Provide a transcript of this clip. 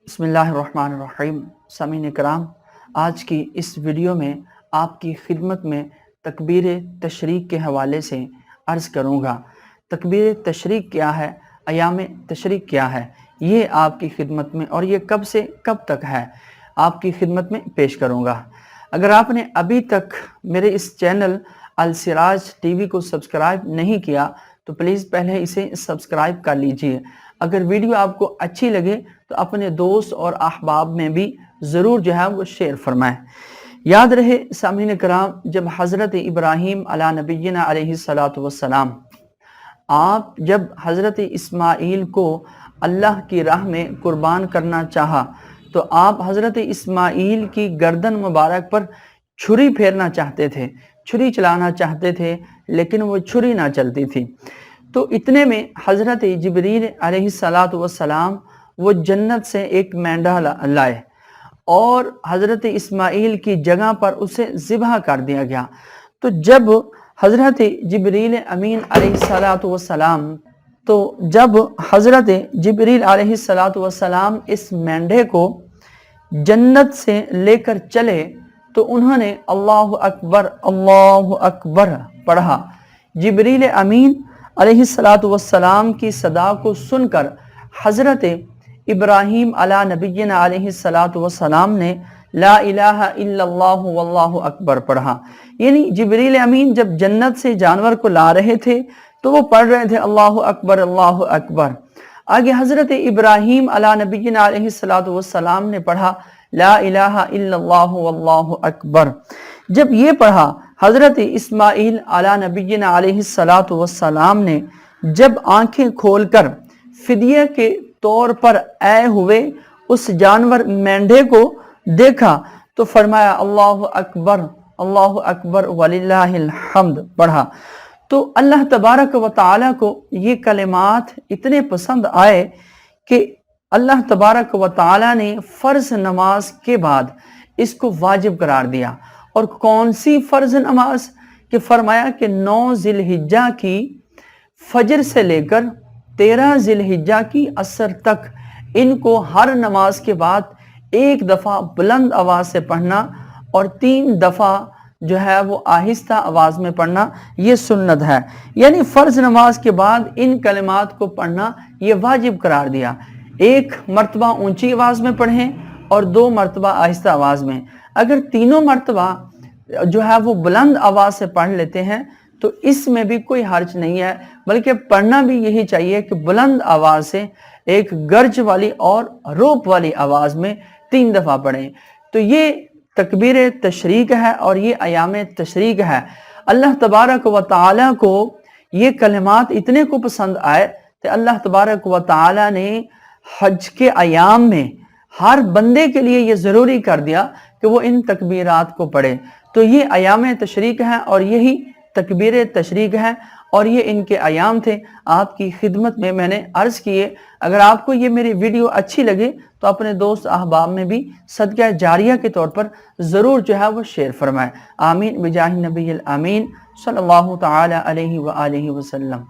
بسم اللہ الرحمن الرحیم۔ سامعین کرام، آج کی اس ویڈیو میں آپ کی خدمت میں تکبیر تشریق کے حوالے سے عرض کروں گا۔ تکبیر تشریق کیا ہے، ایام تشریق کیا ہے، یہ آپ کی خدمت میں اور یہ کب سے کب تک ہے آپ کی خدمت میں پیش کروں گا۔ اگر آپ نے ابھی تک میرے اس چینل السراج ٹی وی کو سبسکرائب نہیں کیا تو پلیز پہلے اسے سبسکرائب کر لیجئے۔ اگر ویڈیو آپ کو اچھی لگے تو اپنے دوست اور احباب میں بھی ضرور وہ شیئر فرمائیں۔ یاد رہے سامعین کرام، جب حضرت ابراہیم علی نبینا علیہ السلام آپ جب حضرت اسماعیل کو اللہ کی راہ میں قربان کرنا چاہا تو آپ حضرت اسماعیل کی گردن مبارک پر چھری پھیرنا چاہتے تھے، چھری چلانا چاہتے تھے، لیکن وہ چھری نہ چلتی تھی۔ تو اتنے میں حضرت جبریل علیہ السلام وہ جنت سے ایک مینڈا لائے اور حضرت اسماعیل کی جگہ پر اسے ذبح کر دیا گیا۔ تو جب حضرت جبریل امین علیہ السلام اس مینڈے کو جنت سے لے کر چلے تو انہوں نے اللہ اکبر پڑھا۔ جبریل امین علیہ السلام کی صدا کو سن کر حضرت ابراہیم علی نبینا علیہ السلام نے لا الہ الا اللہ واللہ اکبر پڑھا۔ یعنی جبریل امین جب جنت سے جانور کو لا رہے تھے تو وہ پڑھ رہے تھے اللہ اکبر اللہ اکبر۔ آگے حضرت ابراہیم علی نبینا علیہ السلام نے پڑھا لا الہ الا اللہ واللہ اکبر۔ جب یہ پڑھا حضرت اسماعیل علی نبینا علیہ السلام نے جب آنکھیں کھول کر فدیہ کے طور پر آئے ہوئے اس جانور مینڈے کو دیکھا تو فرمایا اللہ اکبر وللہ الحمد پڑھا۔ تو اللہ تبارک و تعالی کو یہ کلمات اتنے پسند آئے کہ اللہ تبارک و تعالی نے فرض نماز کے بعد اس کو واجب قرار دیا۔ اور کون سی فرض نماز؟ کہ فرمایا کہ 9 ذی الحجہ کی فجر سے لے کر 13 ذی الحجہ کی عصر تک ان کو ہر نماز کے بعد ایک دفعہ بلند آواز سے پڑھنا اور 3 دفعہ وہ آہستہ آواز میں پڑھنا، یہ سنت ہے۔ یعنی فرض نماز کے بعد ان کلمات کو پڑھنا یہ واجب قرار دیا۔ 1 مرتبہ اونچی آواز میں پڑھیں اور 2 مرتبہ آہستہ آواز میں۔ اگر تینوں مرتبہ وہ بلند آواز سے پڑھ لیتے ہیں تو اس میں بھی کوئی حرج نہیں ہے، بلکہ پڑھنا بھی یہی چاہیے کہ بلند آواز سے ایک گرج والی اور روپ والی آواز میں 3 دفعہ پڑھیں۔ تو یہ تکبیر تشریق ہے اور یہ ایام تشریق ہے۔ اللہ تبارک و تعالی کو یہ کلمات اتنے کو پسند آئے کہ اللہ تبارک و تعالی نے حج کے ایام میں ہر بندے کے لیے یہ ضروری کر دیا کہ وہ ان تکبیرات کو پڑھے۔ تو یہ ایام تشریق ہیں اور یہی تکبیر تشریق ہے اور یہ ان کے ایام تھے، آپ کی خدمت میں میں نے عرض کیے۔ اگر آپ کو یہ میری ویڈیو اچھی لگے تو اپنے دوست احباب میں بھی صدقہ جاریہ کے طور پر ضرور وہ شیئر فرمائیں۔ آمین بجاہ نبی الامین صلی اللہ تعالی علیہ وآلہ وسلم۔